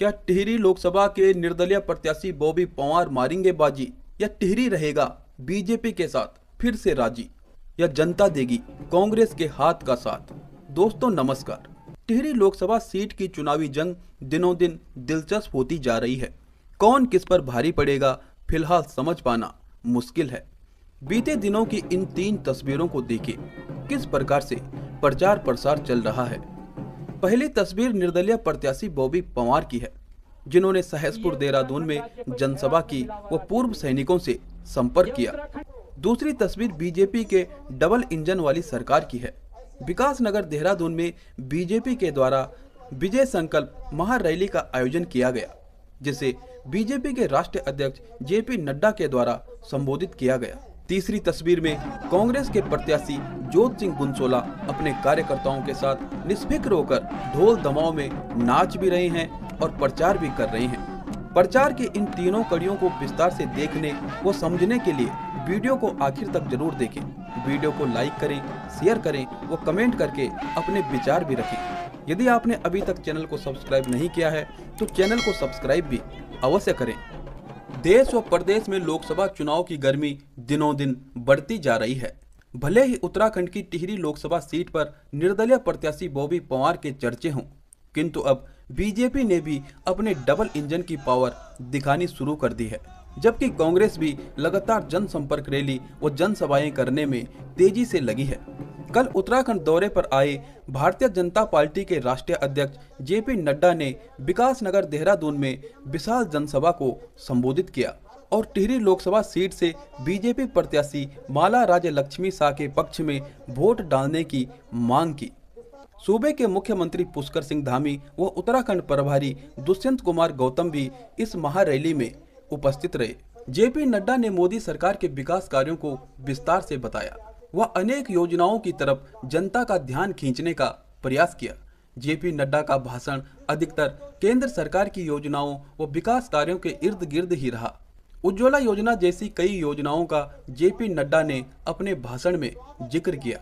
क्या टिहरी लोकसभा के निर्दलीय प्रत्याशी बॉबी पंवार मारेंगे बाजी या टिहरी रहेगा बीजेपी के साथ फिर से राजी या जनता देगी कांग्रेस के हाथ का साथ। दोस्तों नमस्कार। टिहरी लोकसभा सीट की चुनावी जंग दिनों दिन दिलचस्प होती जा रही है। कौन किस पर भारी पड़ेगा फिलहाल समझ पाना मुश्किल है। बीते दिनों की इन 3 तस्वीरों को देखिए किस प्रकार से प्रचार प्रसार चल रहा है। पहली तस्वीर निर्दलीय प्रत्याशी बॉबी पंवार की है, जिन्होंने सहसपुर देहरादून में जनसभा की व पूर्व सैनिकों से संपर्क किया। दूसरी तस्वीर बीजेपी के डबल इंजन वाली सरकार की है। विकासनगर देहरादून में बीजेपी के द्वारा विजय संकल्प महारैली का आयोजन किया गया, जिसे बीजेपी के राष्ट्रीय अध्यक्ष जेपी नड्डा के द्वारा संबोधित किया गया। तीसरी तस्वीर में कांग्रेस के प्रत्याशी जोत सिंह गुनसोला अपने कार्यकर्ताओं के साथ निष्फिक्र होकर ढोल दमाव में नाच भी रहे हैं और प्रचार भी कर रहे हैं। प्रचार की इन तीनों कड़ियों को विस्तार से देखने व समझने के लिए वीडियो को आखिर तक जरूर देखें। वीडियो को लाइक करें, शेयर करें व कमेंट करके अपने विचार भी रखें। यदि आपने अभी तक चैनल को सब्सक्राइब नहीं किया है तो चैनल को सब्सक्राइब भी अवश्य करें। देश व प्रदेश में लोकसभा चुनाव की गर्मी दिनों दिन बढ़ती जा रही है। भले ही उत्तराखंड की टिहरी लोकसभा सीट पर निर्दलीय प्रत्याशी बॉबी पंवार के चर्चे हों, किंतु अब बीजेपी ने भी अपने डबल इंजन की पावर दिखानी शुरू कर दी है, जबकि कांग्रेस भी लगातार जनसंपर्क रैली व जनसभाएं करने में तेजी से लगी है। कल उत्तराखंड दौरे पर आए भारतीय जनता पार्टी के राष्ट्रीय अध्यक्ष जेपी नड्डा ने विकासनगर देहरादून में विशाल जनसभा को संबोधित किया और टिहरी लोकसभा सीट से बीजेपी प्रत्याशी माला राज्य लक्ष्मी शाह के पक्ष में वोट डालने की मांग की। सूबे के मुख्यमंत्री पुष्कर सिंह धामी व उत्तराखंड प्रभारी दुष्यंत कुमार गौतम भी इस महारैली में उपस्थित रहे। जेपी नड्डा ने मोदी सरकार के विकास कार्यों को विस्तार से बताया। वह अनेक योजनाओं की तरफ जनता का ध्यान खींचने का प्रयास किया। जेपी नड्डा का भाषण अधिकतर केंद्र सरकार की योजनाओं व विकास कार्यों के इर्द गिर्द ही रहा। उज्ज्वला योजना जैसी कई योजनाओं का जेपी नड्डा ने अपने भाषण में जिक्र किया।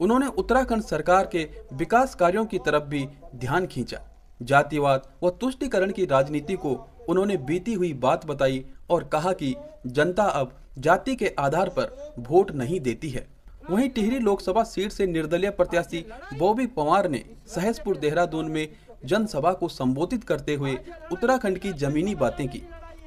उन्होंने उत्तराखंड सरकार के विकास कार्यों की तरफ भी ध्यान खींचा। जातिवाद व तुष्टीकरण की राजनीति को उन्होंने बीती हुई बात बताई और कहा कि जनता अब जाति के आधार पर वोट नहीं देती है। वहीं टिहरी लोकसभा सीट से निर्दलीय प्रत्याशी बॉबी पंवार ने सहसपुर देहरादून में जनसभा को संबोधित करते हुए उत्तराखंड की जमीनी बातें की।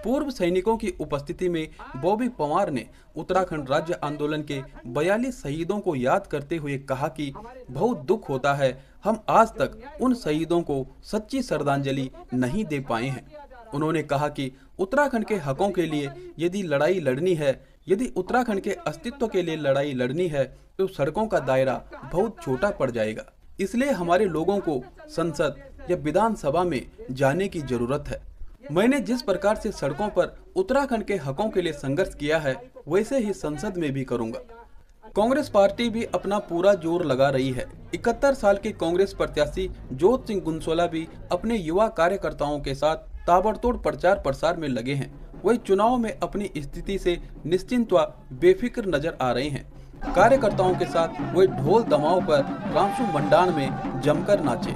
पूर्व सैनिकों की उपस्थिति में बॉबी पंवार ने उत्तराखंड राज्य आंदोलन के 42 शहीदों को याद करते हुए कहा कि बहुत दुख होता है, हम आज तक उन शहीदों को सच्ची श्रद्धांजलि नहीं दे पाए हैं। उन्होंने कहा कि उत्तराखंड के हकों के लिए यदि लड़ाई लड़नी है, यदि उत्तराखंड के अस्तित्व के लिए लड़ाई लड़नी है तो सड़कों का दायरा बहुत छोटा पड़ जाएगा। इसलिए हमारे लोगों को संसद या विधानसभा में जाने की जरूरत है। मैंने जिस प्रकार से सड़कों पर उत्तराखंड के हकों के लिए संघर्ष किया है, वैसे ही संसद में भी करूंगा। कांग्रेस पार्टी भी अपना पूरा जोर लगा रही है। 71 साल के कांग्रेस प्रत्याशी जोत सिंह गुनसोला भी अपने युवा कार्यकर्ताओं के साथ ताबड़तोड़ प्रचार प्रसार में लगे हैं। वही चुनाव में अपनी स्थिति से निश्चिंत व बेफिक्र नजर आ रहे हैं। कार्यकर्ताओं के साथ वही ढोल दमाव पर रामसू मंडान में जमकर नाचे।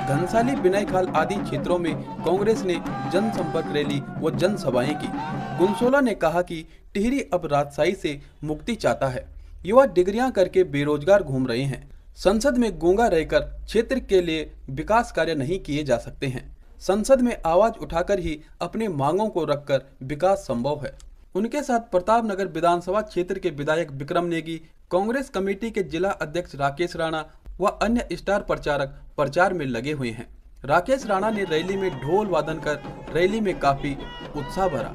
घनसाली बिनाईखाल आदि क्षेत्रों में कांग्रेस ने जनसंपर्क रैली व जनसभाएं की। गुनसोला ने कहा कि टिहरी अब राजशाही से मुक्ति चाहता है। युवा डिग्रियां करके बेरोजगार घूम रहे हैं। संसद में गूंगा रहकर क्षेत्र के लिए विकास कार्य नहीं किए जा सकते हैं। संसद में आवाज उठाकर ही अपने मांगों को रखकर विकास संभव है। उनके साथ प्रतापनगर विधानसभा क्षेत्र के विधायक विक्रम नेगी, कांग्रेस कमेटी के जिला अध्यक्ष राकेश राणा व अन्य स्टार प्रचारक प्रचार में लगे हुए हैं। राकेश राणा ने रैली में ढोल वादन कर रैली में काफी उत्साह भरा।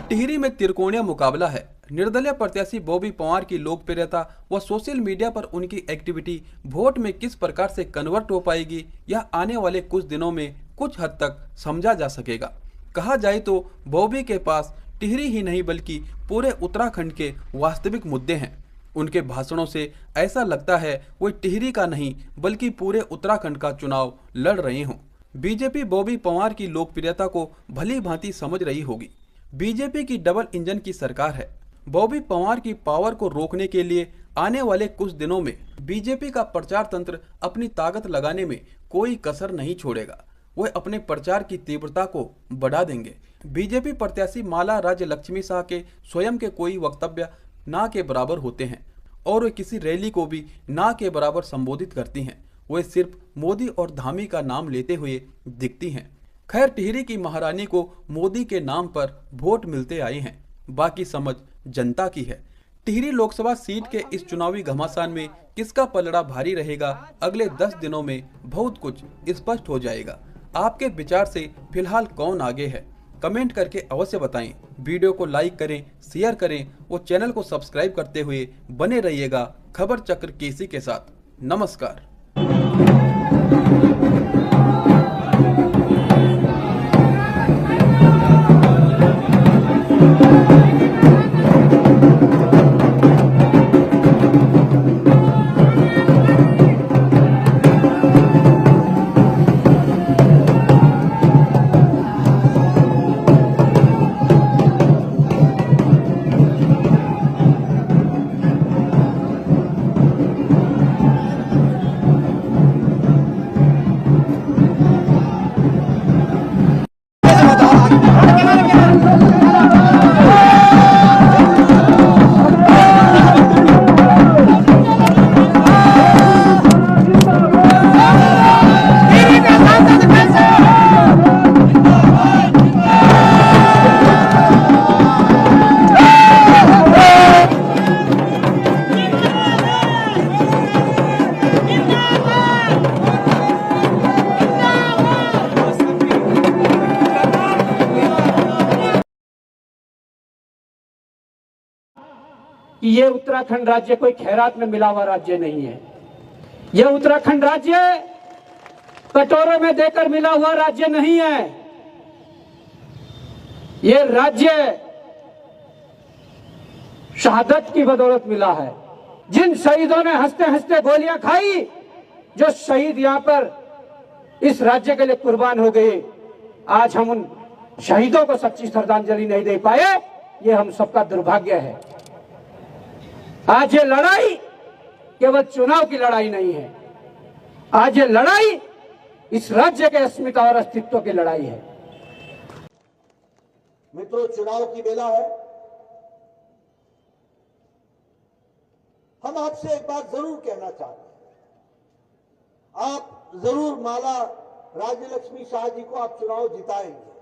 टिहरी में त्रिकोणीय मुकाबला है। निर्दलीय प्रत्याशी बॉबी पंवार की लोकप्रियता व सोशल मीडिया पर उनकी एक्टिविटी वोट में किस प्रकार से कन्वर्ट हो पाएगी, यह आने वाले कुछ दिनों में कुछ हद तक समझा जा सकेगा। कहा जाए तो बॉबी के पास टिहरी ही नहीं बल्कि पूरे उत्तराखंड के वास्तविक मुद्दे हैं। उनके भाषणों से ऐसा लगता है वो टिहरी का नहीं बल्कि पूरे उत्तराखंड का चुनाव लड़ रहे हों। बीजेपी बॉबी पंवार की लोकप्रियता को भली भांति समझ रही होगी। बीजेपी की डबल इंजन की सरकार है। बॉबी पंवार की पावर को रोकने के लिए आने वाले कुछ दिनों में बीजेपी का प्रचार तंत्र अपनी ताकत लगाने में कोई कसर नहीं छोड़ेगा। वह अपने प्रचार की तीव्रता को बढ़ा देंगे। बीजेपी प्रत्याशी माला राज्य लक्ष्मी शाह के स्वयं के कोई वक्तव्य ना के बराबर होते हैं और वे किसी रैली को भी ना के बराबर संबोधित करती हैं। वे सिर्फ मोदी और धामी का नाम लेते हुए दिखती हैं। खैर, टिहरी की महारानी को मोदी के नाम पर वोट मिलते आए हैं, बाकी समझ जनता की है। टिहरी लोकसभा सीट के इस चुनावी घमासान में किसका पलड़ा भारी रहेगा, अगले 10 दिनों में बहुत कुछ स्पष्ट हो जाएगा। आपके विचार से फिलहाल कौन आगे है, कमेंट करके अवश्य बताएं। वीडियो को लाइक करें, शेयर करें और चैनल को सब्सक्राइब करते हुए बने रहिएगा खबर चक्र केसी के साथ। नमस्कार। कि ये उत्तराखंड राज्य कोई खैरात में मिला हुआ राज्य नहीं है। यह उत्तराखंड राज्य कटोरों में देकर मिला हुआ राज्य नहीं है। ये राज्य शहादत की बदौलत मिला है। जिन शहीदों ने हंसते हंसते गोलियां खाई, जो शहीद यहां पर इस राज्य के लिए कुर्बान हो गए, आज हम उन शहीदों को सच्ची श्रद्धांजलि नहीं दे पाए, ये हम सबका दुर्भाग्य है। आज ये लड़ाई केवल चुनाव की लड़ाई नहीं है, आज ये लड़ाई इस राज्य के अस्मिता और अस्तित्व की लड़ाई है। मित्रों, चुनाव की बेला है। हम आपसे एक बात जरूर कहना चाहते हैं। आप जरूर माला राज्य लक्ष्मी शाह जी को आप चुनाव जिताएंगे,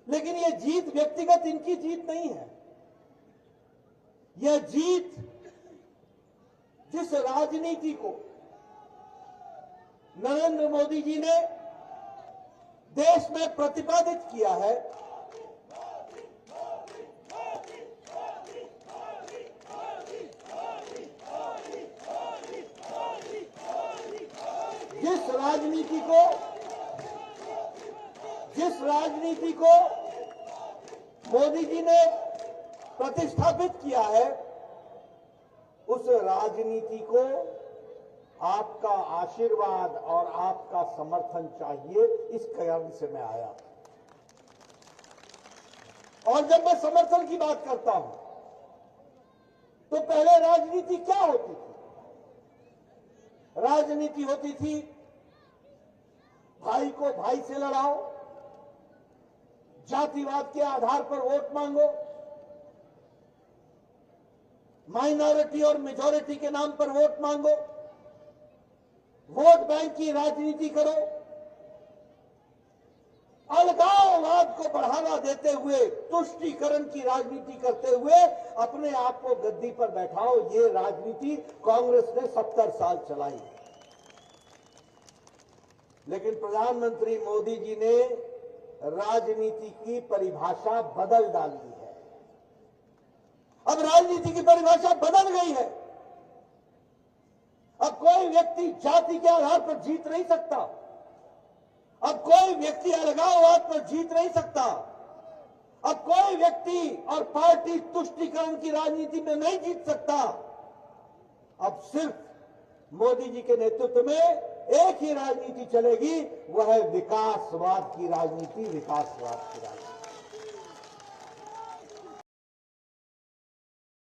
लेकिन यह जीत व्यक्तिगत इनकी जीत नहीं है। यह जीत जिस राजनीति को नरेंद्र मोदी जी ने देश में प्रतिपादित किया है, जिस राजनीति को मोदी जी ने प्रतिस्थापित किया है, उस राजनीति को आपका आशीर्वाद और आपका समर्थन चाहिए। इस कारण से मैं आया। और जब मैं समर्थन की बात करता हूं, तो पहले राजनीति क्या होती थी? राजनीति होती थी भाई को भाई से लड़ाओ, जातिवाद के आधार पर वोट मांगो, माइनॉरिटी और मेजॉरिटी के नाम पर वोट मांगो, वोट बैंक की राजनीति करो, अलगाववाद को बढ़ावा देते हुए तुष्टीकरण की राजनीति करते हुए अपने आप को गद्दी पर बैठाओ। ये राजनीति कांग्रेस ने 70 साल चलाई। लेकिन प्रधानमंत्री मोदी जी ने राजनीति की परिभाषा बदल डाली है। अब राजनीति की परिभाषा बदल गई है। अब कोई व्यक्ति जाति के आधार पर जीत नहीं सकता। अब कोई व्यक्ति अलगाववाद पर जीत नहीं सकता। अब कोई व्यक्ति और पार्टी तुष्टीकरण की राजनीति में नहीं जीत सकता। अब सिर्फ मोदी जी के नेतृत्व में एक ही राजनीति चलेगी, वह है विकासवाद की राजनीति, विकासवाद की राजनीति।